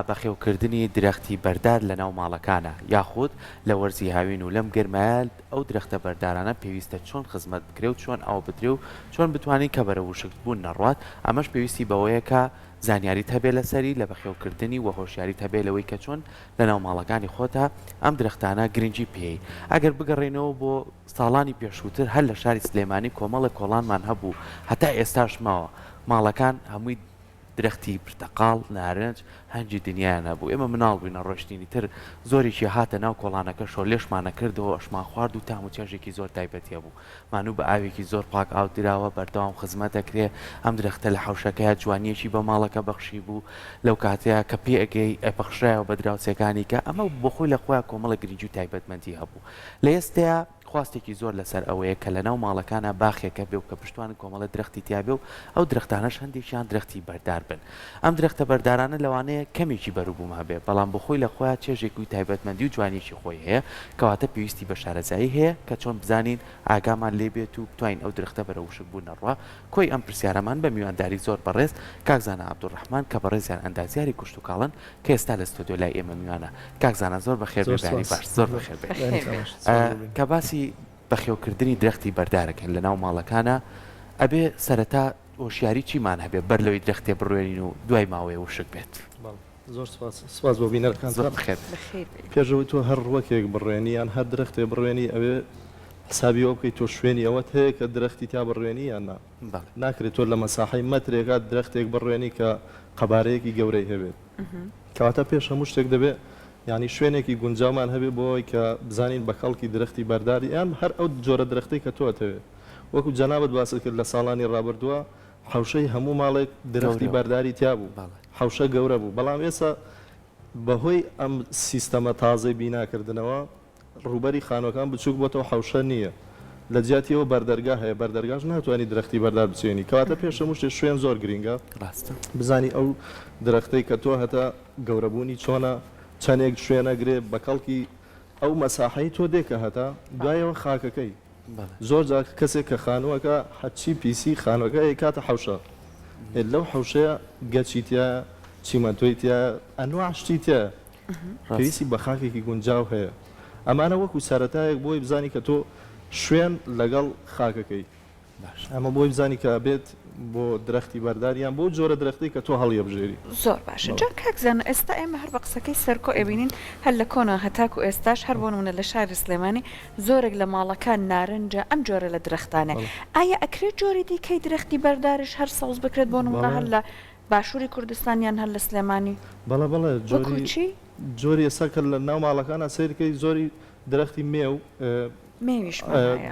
بەخێوکردنی درەختی بەردار لە ناو ماڵەکانە یاخود لە وەرزی هاوین و لەم گرمایە ئەو درەختە بەردارانە پێویستە چۆن خزمەت بکرێ و چۆن ئەو بدرێ و چۆن بتوانین کە بەرە وشک بوون نەڕوات ئەمەش پێویستی بەوەیە کە زانیاریت هەبێ لەسەری لە بەخێوکردنی و هۆشیاریت هەبێ لەوەی کە چۆن لە ناو ماڵەکانی خۆتە ئەم درەختانە گرنگی پێی ئەگەر بگەڕێنەوە بۆ ساڵانی پێشووتر هەر لە شاری سلێمانی کۆمەڵە کۆڵانمان هەبوو هەتا ئێستاش ماوە ماڵەکان هەمووی درەختی پرتەقاڵ نارنج هەنجی دنیایان هەبوو ئێمە مناڵ بووینە ڕۆشتینی تر زۆرێکی هاتە ناو کۆڵانەکە شۆ لێشمانە کردەوە ئەشمان خوارد و تاموچێژێکی زۆر تایبەتیە بوو مانوو بە ئاوێکی زۆر پاک ئاو دراوە بەردەوام خزمەت دەکرێ ئەم درەختە لە حەوشەکەیە جوانیەکی بە ماڵەکە بەخشی بوو لەو کاتەیە کە پێ ئەگەی ئەپەخشرایەوە بە دراوسەکانی کە ئەمە بۆ خۆی لە خۆیان کۆمەڵە گرنگی و تایبەتمەندی هەبوو لە ئێستەیە خواستێکی زۆر لەسەر ئەوەیە کە لە ناو ماڵەکانە باخێکە بێ و کە پشتوان کۆمەڵە درەختی تیاابێ و ئەو درەختانەش هەندێکیان درەختی بەردار بن ئەم درەختە بەردارانە لەوانەیە کەمێکی بەروبووم هەبێ بەڵام بە خۆی لە خۆیان چێژێک و تایبەتمەندی و جوانیشی خۆی هەیە کەواتە پێویستی بە شارەزایی هەیە کە چۆن بزانین ئاگامان لێبێت و بتوانین ئەو درەختە بەرە وشک بوون نەڕوا کۆی ئەم پرسیارەمان بە میوانداری زۆر بەڕێز کاکزانە عەبدوڕەحمان کە بەڕێزیان ئەندازیاری کوشت و کاڵن کە ئێستا لە ستۆدیۆ لای ئێمە میوانە کاکزانە زۆر بەخێر بێ باش زۆر بەخێر بێ کە باسی بەخێوکردنی درەختی بەردارەکەن لە ناو ماڵەکانە ئەبێ سەرەتا هۆشیاری چیمان هەبێ بەر لەوەی درەختێ بڕوێنین و دوای ماوەیە وشک بێت زۆر سواز بۆ بینەرەکان بخێت پێشەوەی تۆ هەر ڕوەکێک بڕوێنی یان هەر درەختێ بڕوێنی ئەوێ حسابی ئەو بکەیت تۆ شوێنی ئەوەت هەیە کە درەختی تا بڕوێنی یان ناکرێت تۆ لە مەساحەی مەترێکات درەختێک بڕوێنی کە قەبارەیەکی گەورەی هەبێت کەواتە پێش هەموو شتێک دەبێت ینی شوێنێکی گونجاومان هەبێ بۆی کە بزانین بە کەڵکی درەختی بەرداری یان هەر ئەو جۆرە درەختەی کە تۆتەوێت وەکو جەنابەت باست کرد لە ساڵانی ڕابردووە حەوشەی هەموو ماڵێک درەختی بەرداری تیا بوو حەوشە گەورە بوو بەڵام ئێستا بەهۆی ئەم سیستەمە تازەی بیناکردنەوە ڕوبەری خانوەکان بچووک بۆتەوە حەوشە نییە لە جیاتیەوە بەردەرگا هەیە بەردەرگاش ناتوانانی درەختی بەردار بچێنی کەواتە پێش هەموو شتێ شوێن زۆر گرینگە بزانی ئەو درەختەی کە تۆ هەتا گەورەبوونی چۆنە چەندێک شوێنەگرێ بە کەڵکی ئەو مەساحەی تۆ دێکە هەتا دوایەوە خاکەکەی زۆر جار کەسێک کە خانووەکە حەچی پیسی خانوەکە کاتە حەوشە لەو حەوشەیە گەچیتە چیمەتۆیتە ئەنواع شتیتە پێویستی بە خاکێکی گونجاو هەیە ئەمانە وەکو سەرەتایەک بۆی بزانی کە تۆ شوێن لەگەڵ خاکەکەی ئەمە بۆی بزانی کە بێت بۆ درەختی بەرداریان بۆ جۆرە درەختی کە تۆ هەڵیە بژێری زۆر باشە جا کاکزانە ئێستا ئێمە هەر بە قسەکەی سەرکۆ ئەبینین هەر لە کۆنا هەتاکو ئێستاش هەر بۆنمونە لە شاری سلێمانی زۆرێک لە ماڵەکان نارنجە ئەم جۆرە لە درەختانە ئایا ئەکرێت جۆری دیکەی درەختی بەردارش هەر سەوز بکرێت بۆ نمونە هەر لە باشووری کوردستانیان هەر لە سلێمانی بەڵێ جۆری ئێستا کە لە ناو ماڵەکانە سیرکەی زۆری درەختی مێو مێویش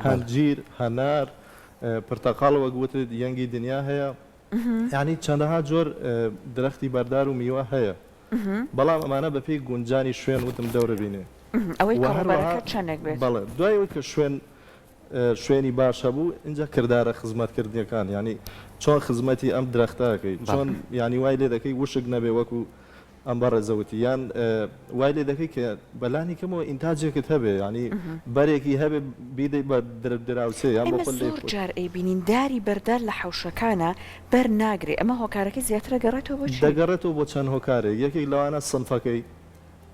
هەنجیر هەنار پرتەقاڵەوە گوتت یەنگی دنیا هەیە یعنی چەندەها جۆر درەختی بەردار و میوە هەیە بەڵام ئەمانە بەپێی گونجانی شوێن وتم دەورە بینێ ئەوەی چەندێک بێت بەڵێ دوایەوەی کە شوێنی باشە بوو اینجا کردارە خزمەتکردنیەکان ینی چۆن خزمەتی ئەم درەختەکەی چۆن ینی وای لێ دەکەی وشک نەبێ وەکو ئەم بەڕێزەوتی یان وای لێ دەکەی کە بەلانی کەمەوە ئینتاجێکت هەبێ ینی بەرێکی هەبێ بیدەی بە دراوسێ یان بۆ زۆر جار ئەیبینین داری بەردار لە حەوشەکانە بەر ناگرێ ئەمە هۆکارەکەی زیاترە گەڕێتەوە بۆ دەگەڕێتەوە بۆ چەند هۆکارێک یەکێک لەوانە سنفەکەی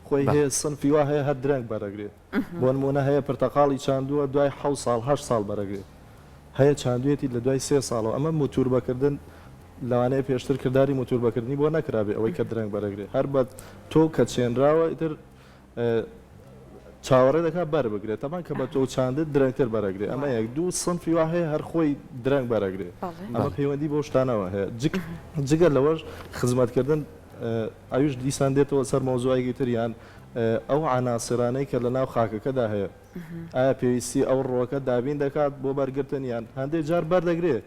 خۆی هەیە سنفی وا هەیە هەر درەنگ بەرەگرێ بۆ نمونە هەیە پرتەقاڵی چاندووە دوای 7 ساڵ 8 ساڵ بەرەگرێ هەیە چاندوێتی لە دوای 3 ساڵەوە ئەمە موتور بەکردن لەوانەیە پێشتر کردداری موتور بەکردنی بۆ نەکرابێ ئەوەی کە درەنگ بەرەگرێ هەر بە تۆ کە چێنراوە ئیتر چاوەڕێ دەکات بەر بگرێت تەمان کە بە تۆ چاندت درەنگتر بەرەگرێ ئەمە یەک دوو سنفی وا هەیە هەر خۆی درەنگ بەرەگرێ ئەمە پەیوەندی بۆ شتانەوە هەیە جگە لەوەش خزمەتکردن ئەویش دیسان دێتەوە سەر مۆزوعی تریان ئەو عناسرانەی کە لە ناو خاکەکەدا هەیە ئایا پێویستی ئەو ڕۆکە دابین دەکات بۆ بەرگرتن یان هەندێک جار بەردەگرێت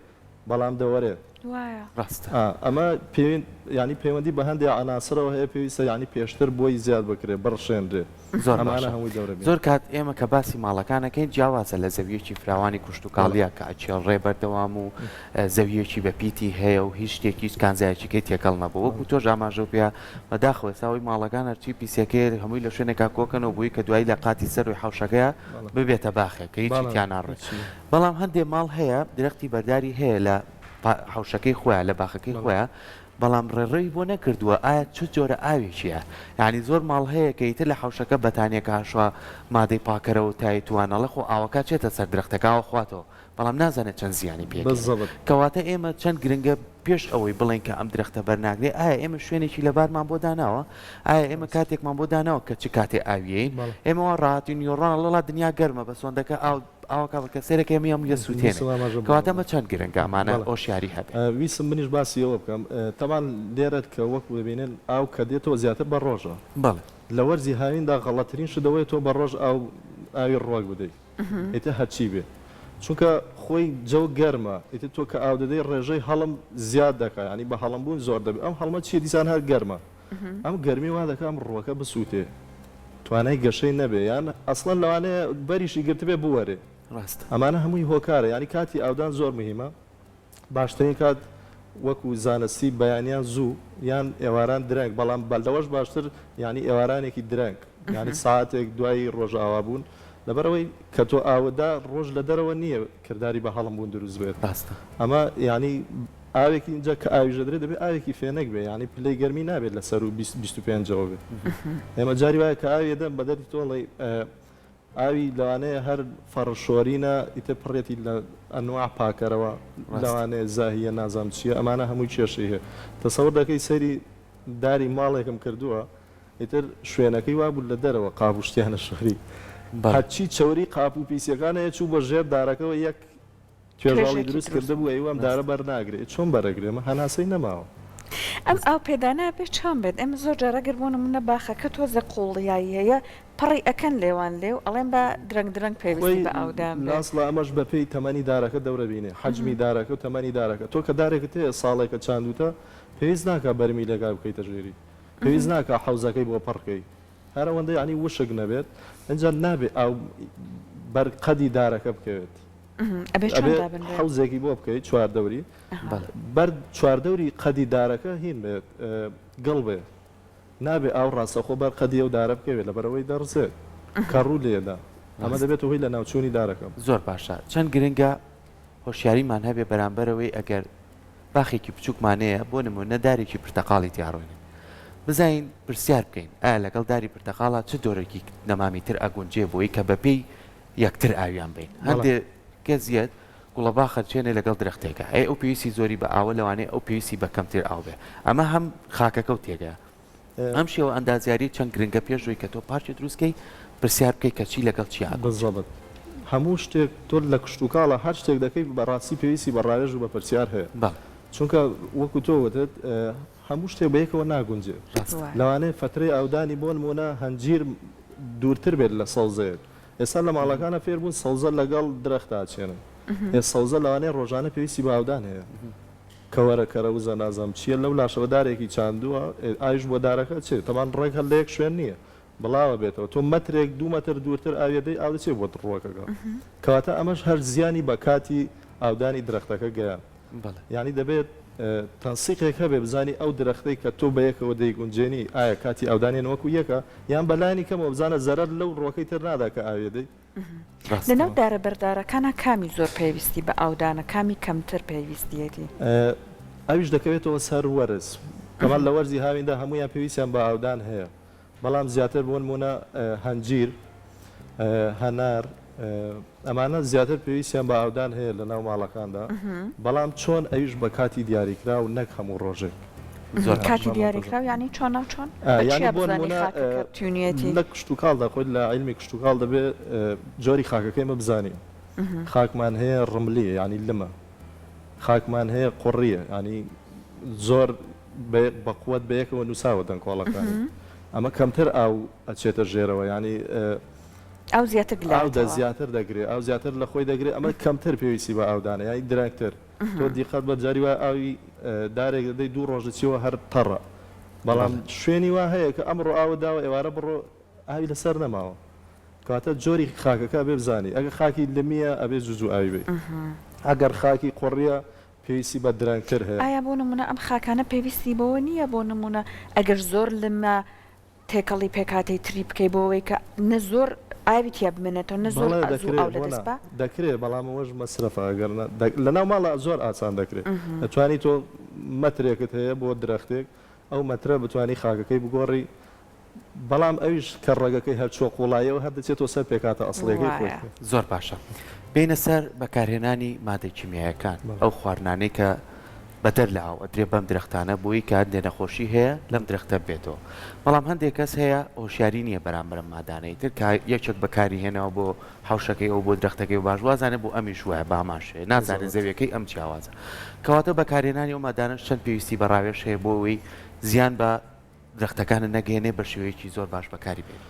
بەڵام دەوەرێت ئەمە ینی پەیوەندی بە هەندێک عناسرەوە هەیە پێویستە ینی پێشتر بۆی زیاد بکرێت بڕشێنرێ زۆر کات ئێمە کە باسی ماڵەکانەکەین جیاوازە لە زەویەکی فراوانی کوشت و کاڵیە کە ئەچێڵڕێ بەردەوام و زەویەکی بەپیتی هەیە و هیچ شتێکی کانزایەکەی تێکەڵ نەبوو وەکو تۆ ژاماژە پێ بەداخەوە ساوی ماڵەکان هەرچی پیسەکەی هەمووی لە شوێنێکا کۆکەنەوە بووی کە دوایی لە قاتی سەروی حەوشەکەیە ببێتە باخێکە هیچی تیان ناڕێت بەڵام هەندێک ماڵ هەیە درەختی بەرداری هەیە لە حەوشەکەی خۆیان لە باخەکەی خۆیان بەڵام ڕێڕەوی بۆ نەکردووە ئایا چ جۆرە ئاوێکیە یعنی زۆر ماڵ هەیە کە ئیتر لە حوشەکە بەتانیەکە هاشووە مادەی پاکەرەوە تایتوانەڵە خۆ ئاوەکە چێتە سەر درەختەکەەوە خواتەوە بەڵام نازانێت چەند زیانی پێ کەواتە ئێمە چەند گرنگە پێش ئەوەی بڵێن کە ئەم درەختە بەرناگرێ ئایا ئێمە شوێنێکی لەبارمان بۆ داناوە ئایا ئێمە کاتێکمان بۆ داناوە کە چ کاتێ ئاویین ئێمەوە ڕاهاتین نیۆڕان لەڵا دنیا گەرمە بە سۆندەکە ئاوکە بکە سێرەکە ئەمیەم لە سووتێن کەواتەمە چەند گرنگامانە ئۆشیاری هەبێت ویسم منیش باسی ئەوە بکەم تەمان لێرەت کە وەک ببینێن ئاو کە دێتەوە زیاتر بە ڕۆژە بەڵێ لە وەرزی هاویندا غەڵەترین شدەوەی تۆ بە ڕۆژ ئاوی ڕۆک بدەیت ئێتە هەرچی بێ چونکە خۆی جەو گەرمە ئیتر تۆ کە ئاو دەدەی ڕێژەی هەڵم زیاد دەکات ینی بە هەڵمبوون زۆر دەبێت ئەم هەڵمە چیە دیسان هەر گەرمە ئەم گەرمی وا دەکات ئەم ڕۆکە بسووتێ توانای گەشەی نەبێ یان ئەسڵەن لەوانەیە بەریشی گرتبێ بوەرێ ئەمانە هەمووی هۆکارە ینی کاتی ئاودان زۆر مهمە باشترین کات وەکو زانستی بەیانیان زوو یان ئێواران درەنگ بەڵام بەلدەوەش باشتر ینی ئێوارانێکی درەنگ ینی ساعتێک دوایی ڕۆژ ئاوا بوون لەبەرەوەی کە تۆ ئاوەدا ڕۆژ لە دەرەوە نییە کردداری بە هەڵم بوون دروست بێت ئەمە ینی ئاوێکی اینجا کە ئاویژەدرێت دەبێت ئاوێکی فێنێک بێ ینی پلەی گەرمی نابێت لە سەر و 25ەوە بێت ئێمە جاری وایە کە ئاوی دەم بە دەری تۆڵی ئاوی لەوانەیە هەر فەڕشۆرینە ئیتە پڕێتی لە ئەنواع پاکەرەوە لەوانەیە زاهیە نازام چییە ئەمانە هەمووی کێشەی هەیە تەسەوەر دەکەی سەری داری ماڵێکم کردووە ئیتر شوێنەکەی وابوو لە دەرەوە قاپشتیانە شوێری هەرچی چوری قاپ و پیسەکانەیە چوو بە ژێر دارەکەەوە یەک توێژاڵی دروست کرده بوو ئەوام دارە بەرناگرێت چۆن بەرەگرێمە هەناسەی نەماوە ئەم ئاو پێدانە بێت چۆن بێت ئەمە زۆر جارەگەر بوون منە باخەکە تۆزە قوڵیایی هەیە پڕی ئەەکەن لێوان لێو ئەڵێن بە درەنگ پێویستی بە ئاودام ناسڵە ئەمەش بەپێی تەمەنی دارەکە دەورە بینێ حەجمی دارەکە و تەمەنی دارەکە تۆ کە دارێکت هەیە ساڵێکە چاندوتە پێویست ناکە بەرمی لەگای بکەیتە ژێری پێویست ناکە حەوزەکەی بۆ پڕکەی هەر ئەوەندەی عنی وشک نەبێت ئەجا نابێت ئەو بەرقەدی دارەکە بکەوێت حوزێکی بۆ بکەیت چواردەوری بەر چواردەوری قەدی دارەکە هین بێت گڵ بێ نابێ ئاو ڕاستەخۆ بەر قەدی ئەو دارە بکەوێت لە بەرەوەی دەڕزێت کەڕوو لێدا ئەمە دەبێت هۆی لە ناوچوونی دارەکەم زۆر باشە چەند گرنگە هۆشیاریمان هەبێ بەرامبەرەوەی ئەگەر باخێکی بچووکمانەیە بۆ نمونە دارێکی پرتەقاڵی تیاڕۆینێ بزین پرسیار بکەین ئایا لەگەڵ داری پرتەقاڵە چه دۆرەکی نەمامی تر ئەگونجێ بۆی کە بەپێی یەکتر ئاویان بین هەندێک کەزیەت گوڵەبا خەرچێنێ لەگەڵ درەختێکە ئەی ئەو پێویستی زۆری بە ئاوە لەوانەیە ئەو پێویستی بە کەمتر ئاو بێ ئەمە هەم خاکەکە و تێگەیە ئەم شێوە ئەندازیاری چەند گرنگە پێشوەی کە تۆ پارچی دروستکەی پرسیار بکەی کە چی لەگەڵ چیا بزەبت هەموو شتێک تۆ لە کشتتوکاڵە هەر شتێک دەکەی بەڕاستی پێویستی بە ڕاوێژ و بە پرسیار هەیە چونکە وەکو تۆوتت هەموو شتێک بەیەکەوە ناگونجێ لەوانەیە فترەی ئاودانی بۆ نمونە هەنجیر دوورتر بێت لە سەوزەیە ئێستا لە ماڵەکانە فێر بوون سەوزە لەگەڵ درەختا چێنن سەوزە لەوانەیە ڕۆژانە پێویستی بە ئاودان هەیە کەوەرە کەرەوزە نازام چییە لەو لاشەوەدارێکی چاندووە ئاویش بۆ دارەکە چێت تەمان ڕێک هەر لە یەک شوێن نییە بڵاوە بێتەوە تۆ مەترێک 2 مەتر دوورتر ئاوێدەی ئاو دەچێت بۆ ڕۆکەکە کەواتە ئەمەش هەر زیانی بە کاتی ئاودانی درەختەکە گەیان یعنی دەبێت تەنسیقێک هەبێ بزانی ئەو درەختەی کە تۆ بەیەکەوە دەیگونجێنی ئایا کاتی ئەودانێن وەکو یەکە یان بەلایانی کەمەوە بزانە زەرەر لەو ڕۆکەی تر نادا کە ئاوێدەی لەناو دارە بەردارەکانە کامی زۆر پێویستی بە ئاودانە کامی کەمتر پێویستیەتی ئەویش دەکەوێتەوە سەر وەرز کەمال لە وەرزی هاویندا هەمویان پێویستیان بە ئاودان هەیە بەڵام زیاتر بۆ نمونە هەنجیر هەنار ئەمانە زیاتر پێویستیان بە ئاودان هەیە لە ناو ماڵەکاندا بەڵام چۆن ئەویش بە کاتی دیاریکرا و نەک هەموو ڕۆژێک کاتی دیاریکراو ینی چۆن ناو چۆن تونیەتی لە کشتتوکاڵ دەخۆیت لە عیلمی کشتتوکاڵ دەبێت جۆری خاکەکەی مە بزانین خاکمان هەیە ڕملیە ینی لمە خاکمان هەیە قوڕیە ینی زۆر بەقوت بەیەکەوە نووساوە دەنگۆڵەکانی ئەمە کەمتر ئاو ئەچێتە ژێرەوە ینی ئەو زیاتر ئاو زیاتر دەگرێت ئەو زیاتر لە خۆی دەگرێت ئەمە کەمتر پێویستی بە ئاودانە یانی درەنگتر تۆ دیقەت بە جاری وای ئاوی دارێک دەدەی 2 ڕۆژەچیەوە هەر تەڕە بەڵام شوێنی وا هەیە کە ئەمڕۆ ئاوە داوە ئێوارە بڕۆ ئاوی لەسەر نەماوە کاتە جۆری خاکەکە بێ بزانی ئەگە خاکی لمیە ئەبێ زوو ئاوی بێ ئەگەر خاکی قوڕیە پێویستی بە درەنگتر هەیە ئایا بۆ نمونە ئەم خاکانە پێویستی بەوە نییە بۆ نمونە ئەگەر زۆر لمە تێکەڵی پێکاتی تری بکەی بۆەوەی کە نە زۆر ئاویتیا بمێنێتەوە نە زۆر دەکرێت بەڵام ئەوەش مەسرەفە ئەگەر لەناو ماڵە زۆر ئاسان دەکرێت دەتوانی تۆ مەترێکت هەیە بۆ درەختێک ئەو مەترە بتوانانی خاکەکەی بگۆڕی بەڵام ئەویش کە ڕێگەکەی هەر چۆ قوڵایەوە هەر دەچێتەوە سەر پێکاتە ئەسڵەکەی خۆی زۆر باشە بینە سەر بەکارهێنانی مادەی کیمیایەکان ئەو خواردنانەی کە بەدەر لاو ئەدرێ بەم درەختانە بۆی کە هەندێک نەخۆشی هەیە لەم درەختە بێتەوە بەڵام هەندێک کەس هەیە هۆشیاری نییە بەرامبەر مادانەی تر کە یەکێک بەکاری هێنەوە بۆ حوشەکەی ئەو بۆ درەختەکەی و باشوازانە بۆ ئەمیش وایە باماشێ نازانێت زەویەکەی ئەم چیاوازە کەواتە بەکارهێنانی ئەو مادانە چەند پێویستی بەڕاوێش هەیە بۆ ئەوەی زیان بە درەختەکانە نەگەێنێ بە شێوەیەکی زۆر باش بەکاری بێت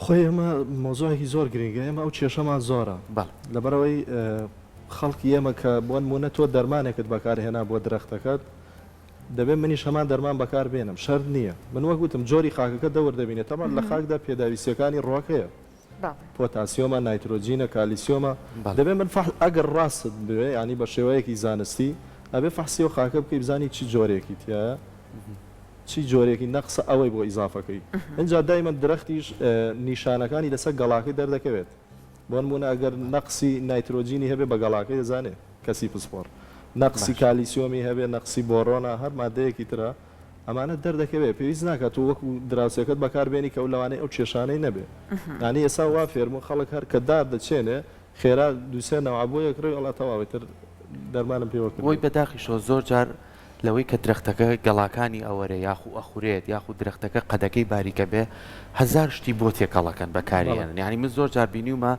خۆی ئەمە مۆزوعێکی زۆر گرنگە ئێمە ئەو کێشەمان زۆرە لەبەرەوەی خەڵکی ئێمە کە بۆ نمونە تۆ دەرمانێکت بەکارهێنا بۆ درەختەکەت دەبێت منیش هەمان دەرمان بەکار بێنم شەرت نییە من وەک گوتم جۆری خاکەکە دەور دەبینێت تەمان لە خاکدا پێداویستەکانی ڕۆکەیە پۆتاسیۆمە نایترۆجینە کالیسیۆمە دەبێت من ئەگەر ڕاستت بوێ ینی بە شێوەیەکی زانستی ئەبێ فەحسی و خاکە بکەی بزانی چی جۆرێکی تایە چی جۆرێکی نەقسە ئەوەی بۆ ئیزافەکەی اینجا دایمەن درەختیش نیشانەکانی لەسەر گەڵاکەی دەردەکەوێت بۆ نمونە ئەگەر نەقسی نایترۆجینی هەبێ بە گەڵاکەی دەزانێت کەسی پسپۆر نەقسی کالیسیۆمی هەبێ نەقسی بۆڕۆنا هەر مادەیەکی ترە ئەمانە دەردەکەوێت پێویست ناکات و وەکو دراوسەکەت بەکاربێنی کە ئەو لەوانەیە ئەو کێشانەی نەبێ ینی ئێستا وا فێرمو خەڵک هەر کە دار دەچێنێ خێرا دووسێ نەوابووە کڕی وڵات تەواوێتتر دەرمانم پێوەکرد بۆی بەداخیشەوە زۆر جار لەوەی کە درەختەکە گەڵاکانی ئەوەرە یاخو ئەخورێت یاخو درەختەکە قەدەکەی باریکە بێ هەزار شتی بۆ تێکەڵەکەن بەکارێنن یعنی من زۆر جار بینیومە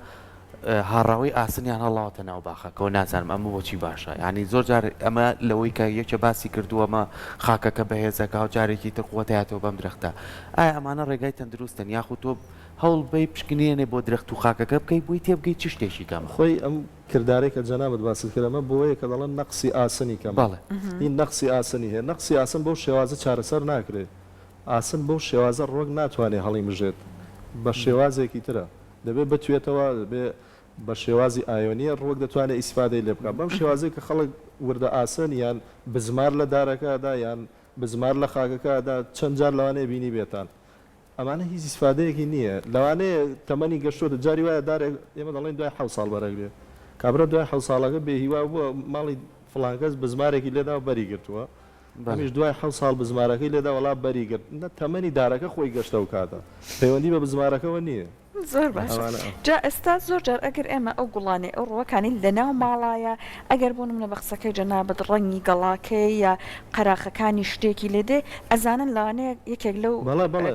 هاڕاوی ئاسنیان هەڵاوەتە ناو باخەکەەوە نازانم ئەمە بۆچی باشە ینی زۆر جار ئەمە لەوەی کە یەکە باسی کردووەمە خاکەکە بەهێزەکە و جارێکی تر قوتایەتەوە بەم درەختە ئایا ئەمانە ڕێگای تەندروستن یاخو تۆ هەوڵ بی پشکنێنێ بۆ درەخت و خاکەکە بکەی بووی تێبگەی چ شتێکی کەم خۆی ئەم کردارێک کە جەنابەت باست کردەمە بۆیە کە دەڵێن نەقسی ئاسنی کەم بەڵێ این نەقسی ئاسنی هەیە نەقسی ئاسن بەو شێوازە چارەسەر ناکرێت ئاسن بەو شێوازە ڕۆک ناتوانێت هەڵی مژێت بە شێوازێکی ترە دەبێت بتوێتەوە دەبێت بە شێوازی ئایۆنیە ڕۆک دەتوانێت ئیسفادەی لێ بکات بەم شێوازەی کە خەڵک وردە ئاسن یان بزمار لە دارەکەدا یان بزمار لە خاکەکەدا چەند جار لەوانەیە بینی بێتان ئەمانە هیچ ئیسفادەیەکی نییە لەوانەیە تەمەنی گەشتۆتە جاری وایە دارێک ئێمە دەڵێن دوای 7 ساڵ بەرەگرێ کابرا دوای 7 ساڵەکە بێهیوا بووە ماڵی فڵانکەس بزمارێکی لێدا و بەری گرتووە ئەمیش دوای 7 ساڵ بزمارەکەی لێدا وڵا بەری گرت تەمەنی دارەکە خۆی گەشتە و کاتە پەیوەندی بە بزمارەکەەوە نییە زۆر باش جا ئێستا زۆر جار ئەگەر ئێمە ئەو گوڵانێ ئەو ڕوەکانی لەناو ماڵایە ئەگەر بۆ منە بە قسەکەی جەنابەت ڕەنگی گەڵاکەی یا قەراخەکانی شتێکی لێدێ ئەزانن لەوانەیە یەکێک لەو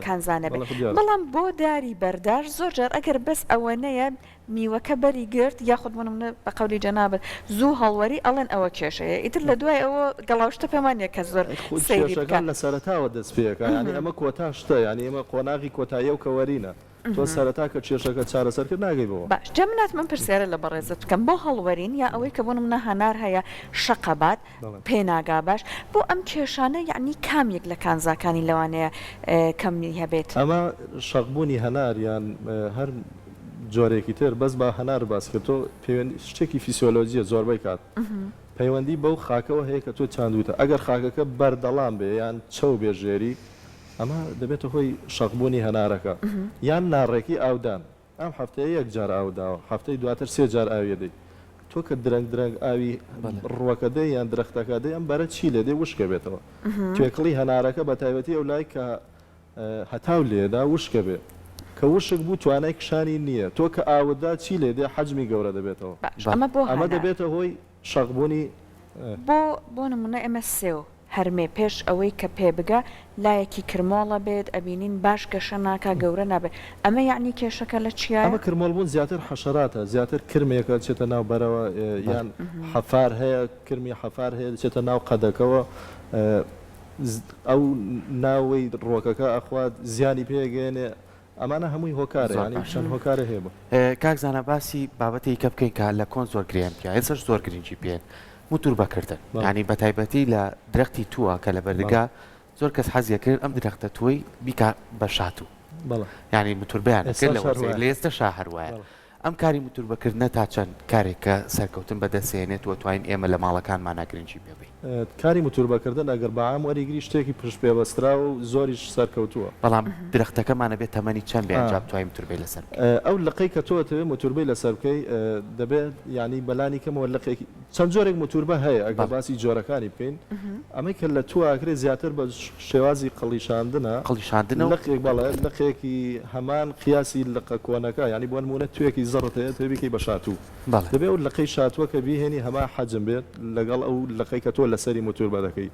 کانزانە بێت بەڵام بۆ داری بەرداشت زۆر جار ئەگەر بەس ئەوەنەیە میوەکە بەری گرت یاخود منە بە قەولی جەنابەت زوو هەڵوەری ئەڵێن ئەوە کێشەیە ئیتر لە دوای ئەوە گەڵاوشتە پێمانە کە زۆر سەیرەکان لە سەرەتاوە دەست پێەکە ینی ئەمە کۆتا شتە ینی ئێمە قۆناغی کۆتاییە و کەوەرینە تۆ سەرەتا کە کێشەکە چارەسەر کرد ناگەی بەوە باش جەمنات من پرسیارە لە بەڕێزت بکەم بۆ هەڵوەرین یا ئەوەی کە بۆ منە هەنار هەیە شەقەبات پێناگا باش بۆ ئەم کێشانە یعنی کامێک لە کانزاکانی لەوانەیە کەمی هەبێت ئەمە شەقبوونی هەنار یان هەر جۆرێکی تر بەس بە هەنار باس کرد تۆ شتێکی فیسیۆلۆژیە زۆربەی کات پەیوەندی بەو خاکەوە هەیە کە تۆ چاندوتە ئەگەر خاکەکە بەردەڵام بێ یان چەو بێژێری ئەمە دەبێتە هۆی شەقبوونی هەنارەکە یان ناڕێکی ئاودان ئەم هەفتەیە یەک جار ئاوداوە هەفتەی دواتر 3 جار ئاویە دەی تۆ کە درەنگ ئاوی ڕوەکە دەی یان درەختەکە دەی ئەم بەرە چی لێ دەی وشکە بێتەوە توێکڵی هەنارەکە بە تایبەتی ئەو لای کە هەتاو لێدا وشکە بێ کە وشک بوو توانای کشانی نییە تۆ کە ئاودا چی لێ دێ حەجمی گەورە دەبێتەوە ئەمە دەبێتە هۆی شەقبوونی بۆ نمونە ئێمە سێو هەرمێ پێش ئەوەی کە پێ بگە لایەکی کرمۆڵە بێت ئەبینین باش گەشە ناکە گەورە نابێت ئەمە یعنی کێشەکە لە چیە؟ ئەمە کرمۆڵبوون زیاتر حەشەراتە زیاتر کرمێکە دچێتە ناو بەرەوە یان حەفار هەیە کرمی حەفار هەیە دچێتە ناو قەدەکەوە ئەو ناوەی ڕۆکەکە ئەخوات زیانی پێگەێنێ ئەمانە هەمووی هۆکارە ینی چەند هۆکارە هەیە بە کاکزانە باسی بابەتی کە بکەین کە لە کۆن زۆر گرێن پێ ئێسش زۆر گرنگی پێن موتور بەکردن ینی بە تایبەتی لە درەختی تووە کە لە بەردەگا زۆر کەس حەزیە کرد ئەم درەختە توی بیکە بە شاتوو ینی موتور بیان کرد لە لێستە شا هەروایە ئەم کاری موتوربەکردنە تا چەند کارێک کە سەرکەوتن بەدەستێنێت و توانین ئێمە لە ماڵەکانمان ناگرنگی پێبین. کاری موتوربەکردن ئەگەر بەعام وەریگری شتێکی پشت پێوەسترا و زۆریش سەرکەوتووە. بەڵام درەختەکەمانە بێت تەمەنی چەند بێ ئەنجام توانین موتوربەی لەسەر ئەو لقەی کە تۆ دەوێت موتوربەی لەسەر بکەی دەبێت ینی بەلانی کەمەوە لقێکی چەند جۆرێک موتوربە هەیە ئەگەر باسی جۆرەکانی بکەین ئەمەی کە لە تو ئاکرێت زیاتر بە شێوازی قەڵیشاندنە لقێک بەڵێ لقێکی هەمان قیاسی لقە کۆنەکە ینی بۆ نمونە توێکی زەڕت هەیە تێبیکەی بە شاتوو دەبێت و لقەی شاتووە کە بیهێنی هەما حەجم بێت لەگەڵ ئەو لقەی کە تۆ لەسەری موتوربە دەکەی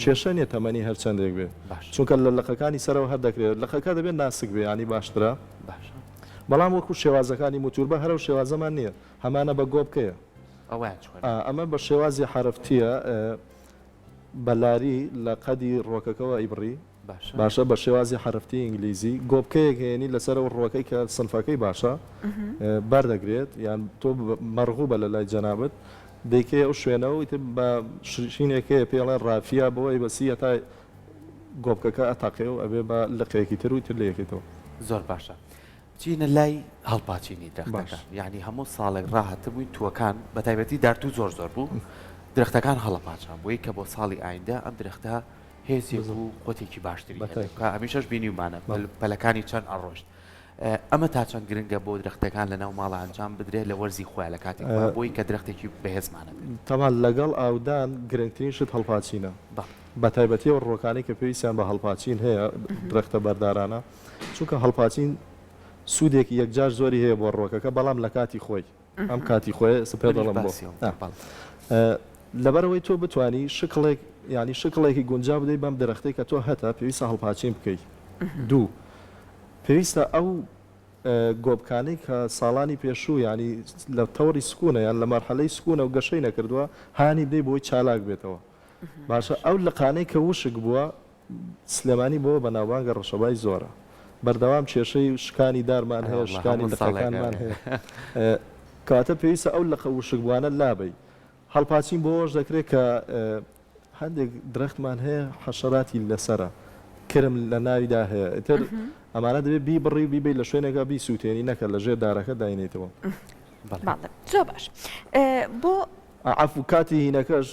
کێشە نیە تەمەنی هەر چەندێک بێت چونکە لە لقەکانی سەرەوە هەر دەکرێت لقەکە دەبێت ناسک بێ ینی باشترە بەڵام وەکو شێوازەکانی موتوربە هەرە و شێوازەمان نییە هەمانە بە گۆبکەیە ئەمە بە شێوازی حرفتیە بەلاری لە قەدی ڕۆکەکەەوە ئیبڕی باشە بە شێوازی حرفتی ئینگلیزی گۆبکەیەک هێنی لەسەرەوە ڕۆکەی کە سنفەکەی باشە بەردەگرێت یان تۆ مەرغوبە لە لای جەنابەت دەیکێ ئەو شوێنەوە بە شینێکەیە پێڵێن ڕافیا بەوەی بەسیە تا گۆبکەکە ئەتاقێ و ئەبێ بە لقەیەکی تر و تر لە یەکێتەوە زۆر باشە. چینە لای هەڵپاچینی درەختەکان یعنی هەموو ساڵێک ڕاهاتە بووین تووەکان بە تایبەتی دارتوو زۆر بوو درەختەکان هەڵەپاچان بۆی کە بۆ ساڵی ئایندا ئەم درەختە هێزێک و قوتێکی باشتری هەمیشەش بینیمانە پەلەکانی چەند ئەڕۆشت ئەمە تا چەند گرنگە بۆ درەختەکان لە ناو ماڵە ئەنجام بدرێت لە وەرزی خۆیان لە کاتێک بۆی کە درەختێکی بەهێزمانە تەمان لەگەڵ ئاودان گرنگترین شت هەڵپاچینە بە تایبەتی و ڕۆکانی کە پێویستیان بە هەڵپاچین هەیە درەختە بەردارانە چونکە هەڵپاچین سوودێکی یەکجار زۆری هەیە بۆ ڕۆکەکە بەڵام لە کاتی خۆی ئەم کاتی خۆی سپێ دەڵم بۆ لەبەرەوەی تۆ بتانی شکڵێک ینی شکڵێکی گونجاو بدەی بەم درەختەی کە تۆ هەتا پێویستە هەڵپاچین بکەیت دوو پێویستە ئەو گۆبکانەی کە ساڵانی پێشوو ینی لە تەوری سکوونە یان لە مەرحەلەی سکوونە و گەشەی نەکردووە هانی بدەی بۆی چالاک بێتەوە باشە ئەو لقانەی کە وشک بووە سلێمانی بۆ بەناوبانگە ڕەشەبای زۆرە بەردەوام کێشەی شکانی دارمان هەیە شکانی لقەکانمان هەیە کاتە پێویستە ئەو لقە وشک بووانە لابەی هەڵپاچین بۆش دەکرێت کە هەندێک درەختمان هەیە حەشەراتی لەسرە کرم لە ناویدا هەیە ئیتر ئەمانە دەبێت بیبڕی بیبی لە شوێنێکە بیسووتێنی نەکە لە ژێر دارەکە داینێتەوە زۆر باش بۆ عفو کاتی هینەکەش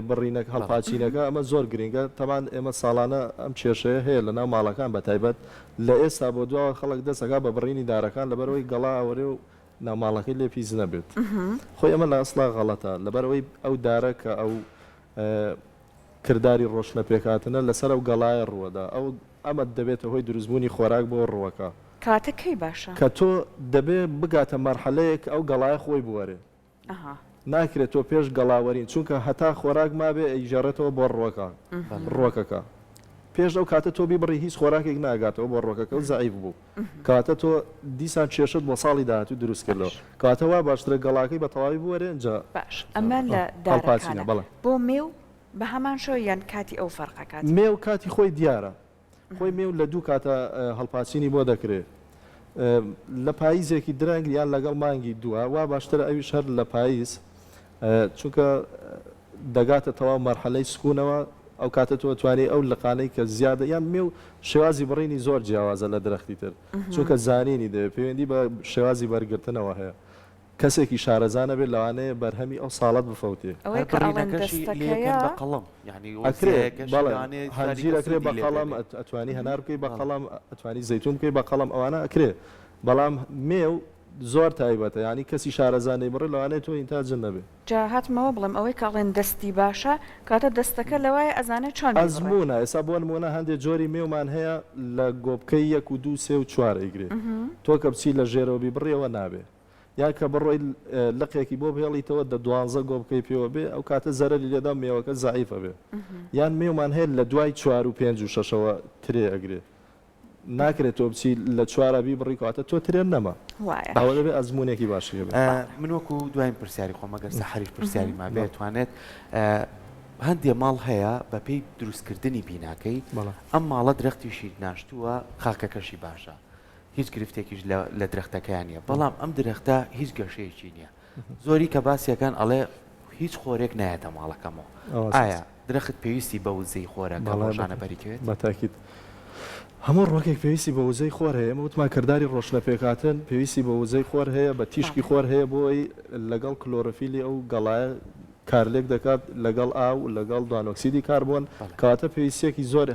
بڕینەکە هەڵپاچینەکە ئەمە زۆر گرنگە تەمان ئێمە ساڵانە ئەم کێشەیە هەیە لە ناو ماڵەکان بە تایبەت لە ئێستا بۆ دواوە خەڵک دەسەکە بە بڕینی دارەکان لەبەرەوەی گەڵا ئەوەرێ و ناوماڵەکەی لێ پیس نەبێت خۆی ئەمە لە ئەسڵا غەڵەتە لەبەرەوەی ئەو دارە کە ئەو کردداری ڕۆشنە پێکاتنە لەسەر ئەو گەڵایە ڕووەدا ئەو ئەمە دەبێتە هۆی دروستبوونی خۆراک بۆ ڕووەکە کاتەکەی باشە کە تۆ دەبێت بگاتە مەرحەلەیەک ئەو گەڵایە خۆی بوەرێ ناکرێت تۆ پێش گەڵاوەرین چونکە هەتا خۆراک مابێ ئەیژارێتەوە بۆ ڕۆکەکە پێش ئەو کاتە تۆ بیبڕی هیچ خۆراکێک ناگاتەوە بۆ ڕۆکەکە و زعیف بوو کاتە تۆ دیسان کێشت بۆ ساڵی داهاتوو دروستکردەوە کاتەوا باشترە گەڵاکەی بە تەواوی بوەرێ اینجا باش ئەمە لە داپاچینە بۆ مێو بە هەمان شۆ یان کاتی ئەو فەرقەکات مێو کاتی خۆی دیارە خۆی مێو لە دوو کاتە هەڵپاچینی بۆ دەکرێت لە پاییزێکی درەنگ یان لەگەڵ مانگی دووە وا باشترە ئەویش هەر لە پاییز چونکە دەگاتە تەواو مەرحەلەی سکوونەوە ئەو کاتە تۆ توانێت ئەو لقانەی کە زیادە یان مێو شێوازی بڕینی زۆر جیاوازە لە درەختی تر چونکە زانینی دەوێت پەیوەندی بە شێوازی بەرگرتنەوە هەیە کەسێکی شارەزانە بێت لەوانەیە بەرهەمی ئەو ساڵات بفەوتێ هەنجیرەکرێ بە قەڵەم ئەتوانی هەنار بکەی بە قەڵەم ئەتوانی زەیتون بکەی بە قەڵەم ئەوانە ئەکرێ بەڵام مێو زۆر تایبەتە ینی کەسی شارەزانەی بڕێ لەوانێت تۆ ئینتاجن نەبێ جا هاتمەوە بڵم ئەوەی کاڵێن دەستی باشە کاتە دەستەکە لەوای ئەزانێت چۆن ئەزمونە ئێستا بۆ نمونە هەندێک جۆری مێومان هەیە لە گۆبکەی 1 و 2 3 و 4 ئیگرێ تۆ کە بچی لە ژێرەوە بیبڕێەوە نابێ یا کە بڕۆی لقێکی بۆ بهێڵیتەوە دە 12 گۆبکەی پێوە بێ ئەو کاتە زەرەری لێدا مێوەکە زعیفە بێ یان مێومان هەیە لە دوای 4 و 5 و 6ەوە ترێ ئەگرێ ناکرێت تۆ بچی لە چوارەبی بڕیکاتە تۆ ترێن نەما ئەوە دەبێت ئەزمونێکی باشی بێت من وەکو دوایین پرسیاری خۆمەگەر سەحریف پرسیاری ما بێتوانێت هەندێ ماڵ هەیە بە پێی دروستکردنی بیناکەی ئەم ماڵە درەختیشی ناشتووە خاکەکەشی باشە هیچ گرفتێکیش لە درەختەکەیان نیە بەڵام ئەم درەختە هیچ گەشەیەکی نییە زۆری کە باسیەکان ئەڵێ هیچ خۆرێک نایەتە ماڵەکەمەوە ئایا درەخت پێویستی بە وزەی خۆرەکە ڕۆژانە بەریکەوێت بەتاکیت هەموو ڕۆکێک پێویستی بە وزەی خۆر هەیە وتمان کردداری ڕۆشنە پێکاتن پێویستی بە وزەی خۆر هەیە بە تیشکی خۆر هەیە بۆی لەگەڵ کلۆرەفیلی ئەو گەڵایە کارلێک دەکات لەگەڵ ئاو لەگەڵ دوانۆکسیدی کاربوون کاتە پێویستێکی زۆر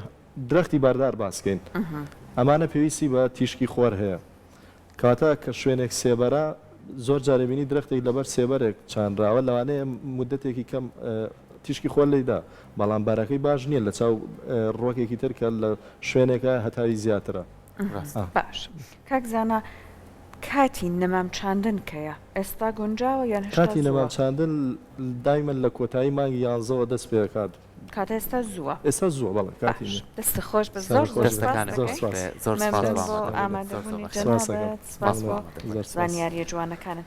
درەختی باردار باسکەین ئەمانە پێویستی بە تیشکی خۆر هەیە کاتە کە شوێنێک سێبەرە زۆر جارەبینی درەختێک لەبەر سێبەرێک چانراوە لەوانەیە مدەتێکی کەم تیشکی خۆر لێدا بەڵام بارەکەی باش نییە لە چاو ڕۆکێکی تر کە لە شوێنێکە هەتاوی زیاترە باش کاکزانە کاتی نەمام چاندن کەیە ئێستا گونجاوە یان کاتی نەمام چاندن دایمەن لە کۆتایی مانگی 11ەوە دەست پێکات کاتە ئێستا زووە ئێستا زووە بەڵێ کاتی دەست خۆش بە زۆر زۆر ئامادەبوونی جەنابەت سپاس بۆ زانیاریە جوانەکانت